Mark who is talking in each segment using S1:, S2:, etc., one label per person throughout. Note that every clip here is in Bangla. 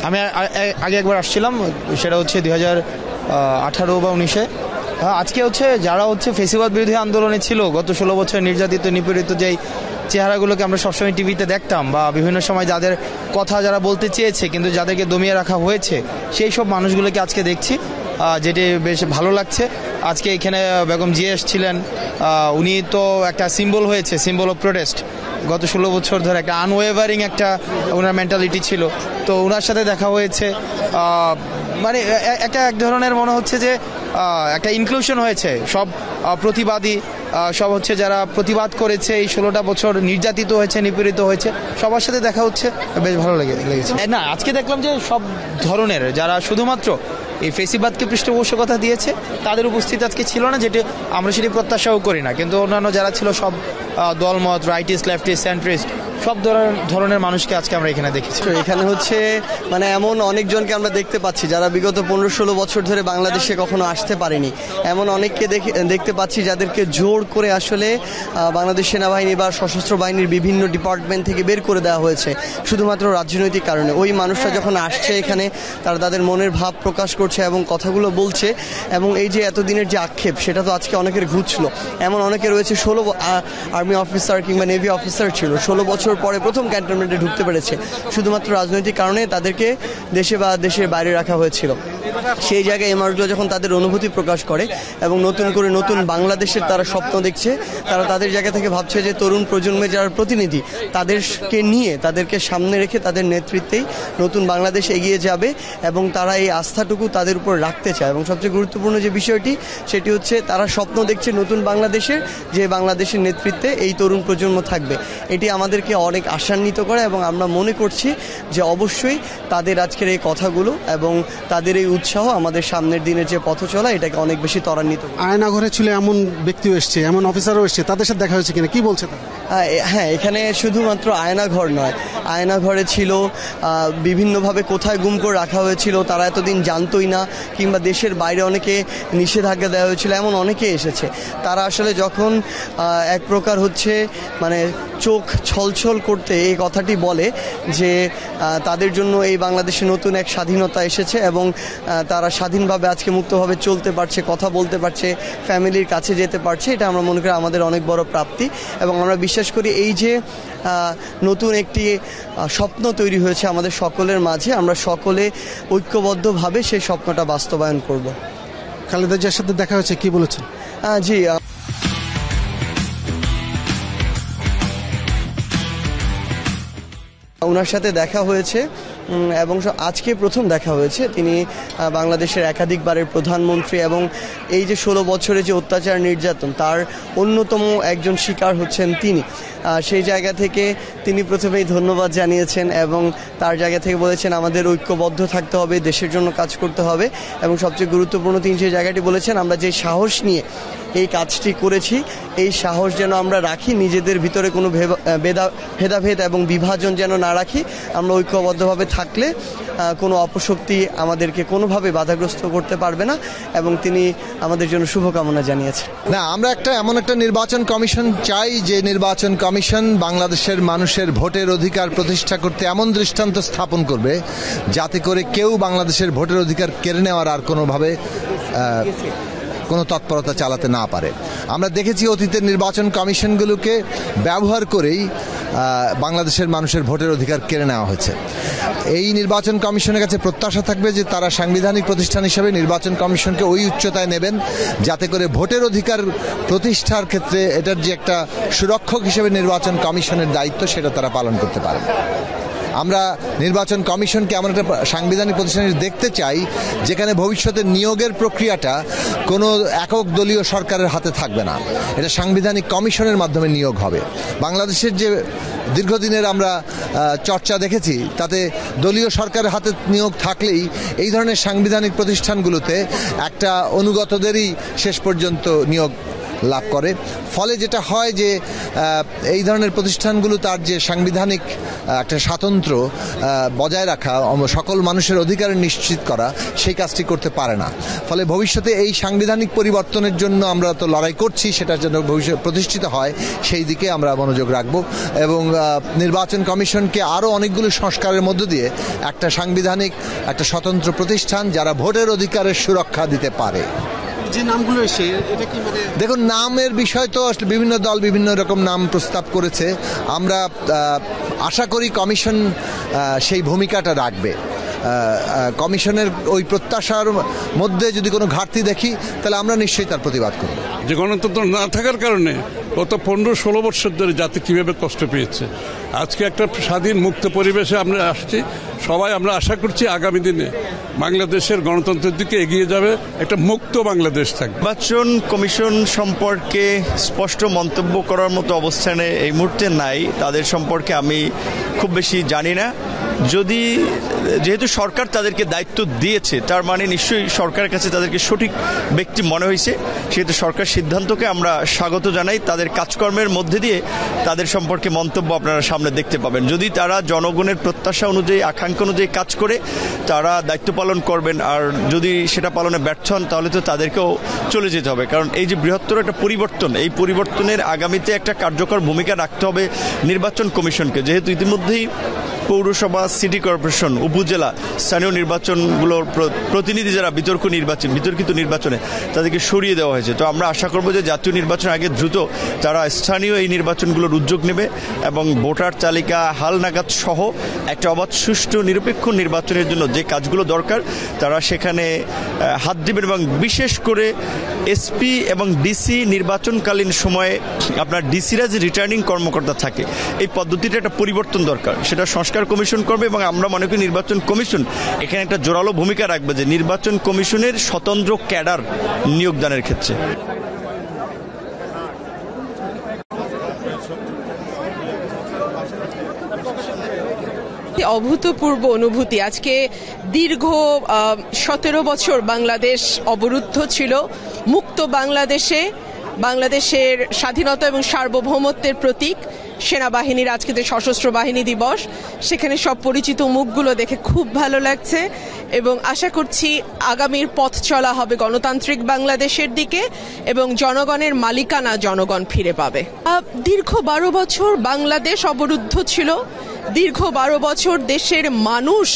S1: আমি আগে একবার আসছিলাম, সেটা হচ্ছে 2018 বা 19-এ। আজকে হচ্ছে যারা হচ্ছে ফেসিবাদ বিরোধী আন্দোলনে ছিল গত 16 বছর নির্যাতিত নিপীড়িত যেই চেহারাগুলোকে আমরা সবসময় টিভিতে দেখতাম বা বিভিন্ন সময় যাদের কথা যারা বলতে চেয়েছে কিন্তু যাদেরকে দমিয়ে রাখা হয়েছে, সেই সব মানুষগুলোকে আজকে দেখছি, যেটি বেশ ভালো লাগছে। আজকে এখানে বেগম জিয়া এসেছিলেন, উনি তো একটা সিম্বল হয়েছে, সিম্বল অফ প্রোটেস্ট। গত 16 বছর ধরে একটা আনওয়েভারিং একটা ওনার মেন্টালিটি ছিল, তো ওনার সাথে দেখা হয়েছে। মানে এক ধরনের মনে হচ্ছে যে একটা ইনক্লুশন হয়েছে, সব প্রতিবাদী সব হচ্ছে যারা প্রতিবাদ করেছে এই 16টা বছর নির্যাতিত হয়েছে, নিপীড়িত হয়েছে, সবার সাথে দেখা হচ্ছে, বেশ ভালো লেগেছে। না, আজকে দেখলাম যে সব ধরনের যারা শুধুমাত্র এই ফেসিবাদকে পৃষ্ঠপোষকতা দিয়েছে তাদের উপস্থিতি আজকে ছিল না, যেটি আমরা সেটি প্রত্যাশাও করি না, কিন্তু অন্যান্য যারা ছিল সব দলমত, রাইটিস্ট, লেফটিস্ট, সেন্ট্রিস্ট, সব ধরনের মানুষকে আজকে আমরা এখানে দেখেছি।
S2: এখানে হচ্ছে মানে এমন অনেকজনকে আমরা দেখতে পাচ্ছি যারা বিগত 15-16 বছর ধরে বাংলাদেশে কখনো আসতে পারেনি, এমন অনেককে দেখতে পাচ্ছি যাদেরকে জোর করে আসলে বাংলাদেশ সেনাবাহিনী বা সশস্ত্র বাহিনীর বিভিন্ন ডিপার্টমেন্ট থেকে বের করে দেওয়া হয়েছে শুধুমাত্র রাজনৈতিক কারণে। ওই মানুষরা যখন আসছে এখানে, তারা তাদের মনের ভাব প্রকাশ করছে এবং কথাগুলো বলছে, এবং এই যে এতদিনের যে আক্ষেপ, সেটা তো আজকে অনেকের ঘুচল। এমন অনেকে রয়েছে 16 আর্মি অফিসার কিংবা নেভি অফিসার ছিল, 16 বছর পরে প্রথম ক্যান্টনমেন্টে ঢুকতে পেরেছে, শুধুমাত্র রাজনৈতিক কারণে তাদেরকে দেশে বা দেশের বাইরে রাখা হয়েছিল। সেই জায়গায় এই মানুষগুলো যখন তাদের অনুভূতি প্রকাশ করে এবং নতুন করে নতুন বাংলাদেশের তারা স্বপ্ন দেখছে, তারা তাদের জায়গা থেকে ভাবছে যে তরুণ প্রজন্মের যারা প্রতিনিধি, তাদেরকে নিয়ে, তাদেরকে সামনে রেখে তাদের নেতৃত্বেই নতুন বাংলাদেশ এগিয়ে যাবে, এবং তারা এই আস্থাটুকু তাদের উপর রাখতে চায়। এবং সবচেয়ে গুরুত্বপূর্ণ যে বিষয়টি, সেটি হচ্ছে তারা স্বপ্ন দেখছে নতুন বাংলাদেশের, যে বাংলাদেশের নেতৃত্বে এই তরুণ প্রজন্ম থাকবে। এটি আমাদেরকে অনেক আশান্বিত করে, এবং আমরা মনে করছি যে অবশ্যই তাদের আজকের এই কথাগুলো এবং তাদের এই উৎসাহ আমাদের সামনের দিনের যে পথ চলা, এটাকে অনেক বেশি ত্বরান্বিত।
S3: আয়নাঘরে ছিল এমন ব্যক্তিও এসছে, এমন অফিসারও এসছে, তাদের সাথে দেখা হয়েছে কিনা, কি বলছে তারা?
S2: হ্যাঁ, এখানে শুধুমাত্র আয়নাঘর নয়, আয়নাঘরে ছিল বিভিন্নভাবে কোথায় গুম করে রাখা হয়েছিল তারা এতদিন জানতোই না, কিংবা দেশের বাইরে অনেকে নিষেধাজ্ঞা দেওয়া হয়েছিল, এমন অনেকে এসেছে। তারা আসলে যখন এক প্রকার হচ্ছে মানে চোখ ছলছল করতে এই কথাটি বলে যে তাদের জন্য এই বাংলাদেশে নতুন এক স্বাধীনতা এসেছে, এবং তারা স্বাধীনভাবে আজকে মুক্তভাবে চলতে পারছে, কথা বলতে পারছে, ফ্যামিলির কাছে যেতে পারছে, এটা আমরা মনে করি আমাদের অনেক বড় প্রাপ্তি। এবং আমরা বিশ্বাস করি এই যে নতুন একটি স্বপ্ন তৈরি হয়েছে আমাদের সকলের মাঝে, আমরা সকলে ঐক্যবদ্ধভাবে সেই স্বপ্নটা বাস্তবায়ন করব।
S3: খালেদা জিয়ার সাথে দেখা হয়েছে, কি বলেছেন?
S2: জি, ওনার সাথে দেখা হয়েছে, এবং আজকে প্রথম দেখা হয়েছে। তিনি বাংলাদেশের একাধিকবারের প্রধানমন্ত্রী, এবং এই যে 16 বছরে যে অত্যাচার নির্যাতন, তার অন্যতম একজন শিকার হচ্ছেন তিনি। সেই জায়গা থেকে তিনি প্রথমেই ধন্যবাদ জানিয়েছেন, এবং তার জায়গা থেকে বলেছেন আমাদের ঐক্যবদ্ধ থাকতে হবে, দেশের জন্য কাজ করতে হবে, এবং সবচেয়ে গুরুত্বপূর্ণ তিনি যে জায়গাটি বলেছেন, আমরা যে সাহস নিয়ে এই কাজটি করেছি, এই সাহস যেন আমরা রাখি, নিজেদের ভিতরে কোনো ভেদাভেদ এবং বিভাজন যেন না রাখি, আমরা ঐক্যবদ্ধভাবে থাকলে কোনো অপশক্তি আমাদেরকে কোনোভাবে বাধাগ্রস্ত করতে পারবে না, এবং তিনি আমাদের জন্য শুভকামনা জানিয়েছেন।
S4: না, আমরা এমন একটা নির্বাচন কমিশন চাই, যে নির্বাচন কমিশন বাংলাদেশের মানুষের ভোটের অধিকার প্রতিষ্ঠা করতে এমন দৃষ্টান্ত স্থাপন করবে যাতে করে কেউ বাংলাদেশের ভোটের অধিকার কেড়ে নেওয়ার আর কোনোভাবে কোনো তৎপরতা চালাতে না পারে। আমরা দেখেছি অতীতের নির্বাচন কমিশনগুলোকে ব্যবহার করেই বাংলাদেশের মানুষের ভোটের অধিকার কেড়ে নেওয়া হয়েছে। এই নির্বাচন কমিশনের কাছে প্রত্যাশা থাকবে যে তারা সাংবিধানিক প্রতিষ্ঠান হিসেবে নির্বাচন কমিশনকে ওই উচ্চতায় নেবেন যাতে করে ভোটের অধিকার প্রতিষ্ঠার ক্ষেত্রে এটার যে একটা সুরক্ষক হিসেবে নির্বাচন কমিশনের দায়িত্ব, সেটা তারা পালন করতে পারে। আমরা নির্বাচন কমিশনকে এমন একটা সাংবিধানিক প্রতিষ্ঠান দেখতে চাই যেখানে ভবিষ্যতের নিয়োগের প্রক্রিয়াটা কোনো একক দলীয় সরকারের হাতে থাকবে না, এটা সাংবিধানিক কমিশনের মাধ্যমে নিয়োগ হবে। বাংলাদেশের যে দীর্ঘদিনের আমরা চর্চা দেখেছি, তাতে দলীয় সরকারের হাতে নিয়োগ থাকলেই এই ধরনের সাংবিধানিক প্রতিষ্ঠানগুলোতে একটা অনুগতদেরই শেষ পর্যন্ত নিয়োগ লাভ করে। ফলে যেটা হয় যে এই ধরনের প্রতিষ্ঠানগুলো তার যে সাংবিধানিক একটা স্বাতন্ত্র্য বজায় রাখা, সকল মানুষের অধিকার নিশ্চিত করা, সেই কাজটি করতে পারে না। ফলে ভবিষ্যতে এই সাংবিধানিক পরিবর্তনের জন্য আমরা তো লড়াই করছি, সেটার জন্য ভবিষ্যৎ প্রতিষ্ঠিত হয় সেই দিকে আমরা মনোযোগ রাখব এবং নির্বাচন কমিশনকে আরও অনেকগুলো সংস্কারের মধ্য দিয়ে একটা সাংবিধানিক একটা স্বতন্ত্র প্রতিষ্ঠান যারা ভোটের অধিকারের সুরক্ষা দিতে পারে।
S3: যে নামগুলো এসে এটা কি মানে
S4: দেখুন, নামের বিষয় তো আসলে বিভিন্ন দল বিভিন্ন রকম নাম প্রস্তাব করেছে। আমরা আশা করি কমিশন সেই ভূমিকাটা রাখবে। কমিশনের ওই প্রত্যাশার মধ্যে যদি কোনো ঘাটতি দেখি তাহলে আমরা নিশ্চয়ই তার প্রতিবাদ করব।
S5: যে গণতন্ত্র না থাকার কারণে গত 15-16 বছর ধরে জাতি কীভাবে কষ্ট পেয়েছে, আজকে একটা স্বাধীন মুক্ত পরিবেশে আমরা আসছি। সবাই আমরা আশা করছি আগামী দিনে বাংলাদেশের গণতন্ত্রের দিকে এগিয়ে যাবে, একটা মুক্ত বাংলাদেশ থাকবে।
S6: নির্বাচন কমিশন সম্পর্কে স্পষ্ট মন্তব্য করার মতো অবস্থানে এই মুহূর্তে নাই। তাদের সম্পর্কে আমি খুব বেশি জানি না। যেহেতু সরকার তাদেরকে দায়িত্ব দিয়েছে, তার মানে নিশ্চয়ই সরকারের কাছে তাদেরকে সঠিক ব্যক্তি মনে হয়েছে, সেহেতু সরকার সিদ্ধান্তকে আমরা স্বাগত জানাই। তাদের কাজকর্মের মধ্যে দিয়ে তাদের সম্পর্কে মন্তব্য আপনারা সামনে দেখতে পাবেন। যদি তারা জনগণের প্রত্যাশা অনুযায়ী, আকাঙ্ক্ষা অনুযায়ী কাজ করে তারা দায়িত্ব পালন করবেন, আর যদি সেটা পালনে ব্যর্থ হন তাহলে তো তাদেরকেও চলে যেতে হবে। কারণ এই যে বৃহত্তর একটা পরিবর্তন, এই পরিবর্তনের আগামীতে একটা কার্যকর ভূমিকা রাখতে হবে নির্বাচন কমিশনকে। যেহেতু ইতিমধ্যেই পৌরসভা, সিটি কর্পোরেশন, উপজেলা, স্থানীয় নির্বাচনগুলোর প্রতিনিধি যারা বিতর্কিত নির্বাচনে তাদেরকে সরিয়ে দেওয়া হয়েছে। তো আমরা আশা করব যে জাতীয় নির্বাচন আগে দ্রুত তারা স্থানীয় এই নির্বাচনগুলোর উদ্যোগ নেবে এবং ভোটার তালিকা হালনাগাদ সহ একটা অবাধ, সুষ্ঠু, নিরপেক্ষ নির্বাচনের জন্য যে কাজগুলো দরকার তারা সেখানে হাত দিবেন। এবং বিশেষ করে এসপি এবং ডিসি নির্বাচনকালীন সময়ে আপনার ডিসিরা যে রিটার্নিং কর্মকর্তা থাকে, এই পদ্ধতিটা একটা পরিবর্তন দরকার। সেটা সংস্কার কমিশন করবে এবং আমরা মনে করি নির্বাচন কমিশন এখানে একটা জোরালো ভূমিকা রাখবে যে নির্বাচন কমিশনের স্বতন্ত্র ক্যাডার নিয়োগদানের ক্ষেত্রে।
S7: অভূতপূর্ব অনুভূতি। আজকে দীর্ঘ 17 বছর বাংলাদেশ অবরুদ্ধ ছিল। মুক্ত বাংলাদেশের স্বাধীনতা এবং সার্বভৌমত্বের প্রতীক সেনাবাহিনীর আজকে যে সশস্ত্র বাহিনী দিবস, সেখানে সব পরিচিত মুখগুলো দেখে খুব ভালো লাগছে এবং আশা করছি আগামীর পথ চলা হবে গণতান্ত্রিক বাংলাদেশের দিকে এবং জনগণের মালিকানা জনগণ ফিরে পাবে। দীর্ঘ 12 বছর বাংলাদেশ অবরুদ্ধ ছিল, দীর্ঘ 12 বছর দেশের মানুষ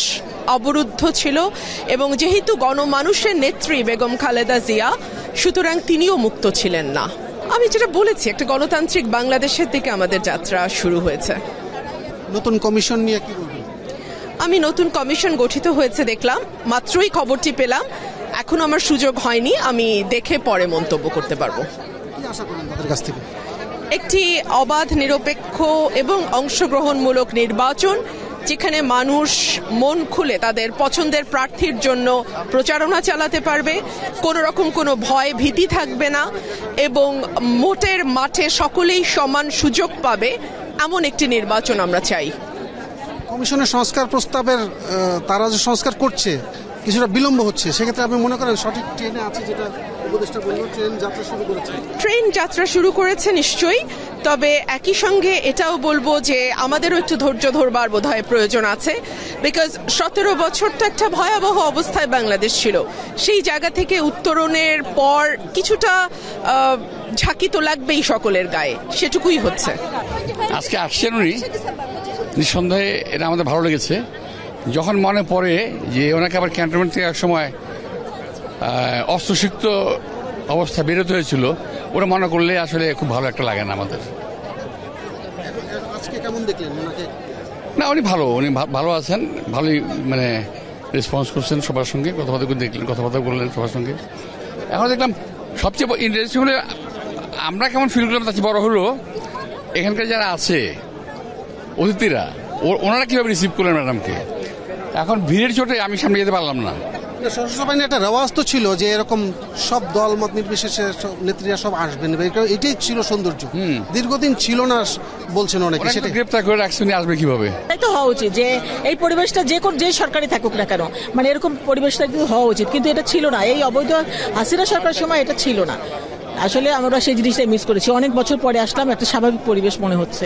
S7: অবরুদ্ধ ছিল এবং যেহেতু গণমানুষের নেত্রী বেগম খালেদা জিয়া, সুতরাং তিনিও মুক্ত ছিলেন না। আমি যেটা বলেছি, একটা গণতান্ত্রিক বাংলাদেশের দিকে আমাদের যাত্রা শুরু হয়েছে।
S3: নতুন কমিশন নিয়ে কি বলবেন?
S7: আমি নতুন কমিশন গঠিত হয়েছে দেখলাম, মাত্রই খবরটি পেলাম, এখনো আমার সুযোগ হয়নি, আমি দেখে পরে মন্তব্য করতে পারবো।
S3: কি আশা করেন তাদের কাছ থেকে?
S7: একটি অবাধ, নিরপেক্ষ এবং অংশগ্রহণমূলক নির্বাচন, যেখানে মানুষ মন খুলে তাদের পছন্দের প্রার্থীর জন্য প্রচারণা চালাতে পারবে, কোনো রকম কোনো ভয় ভীতি থাকবে না এবং ভোটের মাঠে সকলেই সমান সুযোগ পাবে, এমন একটি নির্বাচন আমরা চাই।
S3: কমিশনের সংস্কার প্রস্তাবের তারা যে সংস্কার করছে কিছুটা বিলম্ব হচ্ছে, সেক্ষেত্রে আপনি মনে করেন সঠিক ট্রেনে আছে? যেটা উপদেষ্টা বলল, ট্রেন যাত্রা শুরু করেছে নিশ্চয়ই, তবে একই সঙ্গে এটাও বলবো যে আমাদেরও একটু ধৈর্য ধরবার বোধহয় প্রয়োজন আছে। বিকজ 17 বছর তো একটা ভয়াবহ অবস্থায় বাংলাদেশ ছিল, সেই জায়গা থেকে উত্তরণের পর কিছুটা ঝাঁকি তো লাগবেই সকলের গায়ে, সেটুকুই হচ্ছে।
S8: আজকে আসছেন উনি, নিঃসন্দেহে এটা আমাদের ভালো লেগেছে। যখন মনে পড়ে যে ওনাকে আবার ক্যান্টনমেন্ট থেকে এক সময় অস্ত্রসিক্ত অবস্থা বেরোতে হয়েছিল, ওরা মনে করলে আসলে খুব ভালো একটা লাগে না আমাদের।
S3: আজকে কেমন দেখলেন ওনাকে?
S8: না, উনি ভালো আছেন, ভালোই মানে রেসপন্স করছেন সবার সঙ্গে, কথাবার্তা বললেন সবার সঙ্গে। এখন দেখলাম সবচেয়ে ইন্টারেস্টিং হলে আমরা কেমন ফিল করলাম, তার চেয়ে বড় হলো এখানকার যারা আছে অতিথিরা, ওনারা কীভাবে রিসিভ করলেন ম্যাডামকে। এখন ভিড়ের চোটে আমি সামনে যেতে পারলাম না।
S3: সশস্ত্র বাহিনীর একটা রেওয়াজ তো ছিল যে এরকম সব দল মত নির্বিশেষে নেত্রীরা সব আসবেন, এটাই ছিল সৌন্দর্য। দীর্ঘদিন ছিল না বলছেন অনেকে, সেটা
S8: গ্রেপ্তার করে রাখছেন, আসবে কিভাবে?
S9: তাই তো হওয়া উচিত যে এই পরিবেশটা যে সরকারি থাকুক না কেন, মানে এরকম পরিবেশটা কিন্তু হওয়া উচিত, কিন্তু এটা ছিল না। এই অবৈধ হাসিনা সরকারের সময় এটা ছিল না। আসলে আমরা সেই জিনিসটাই মিস করেছি, অনেক বছর পরে আসলাম, একটা স্বাভাবিক পরিবেশ মনে হচ্ছে।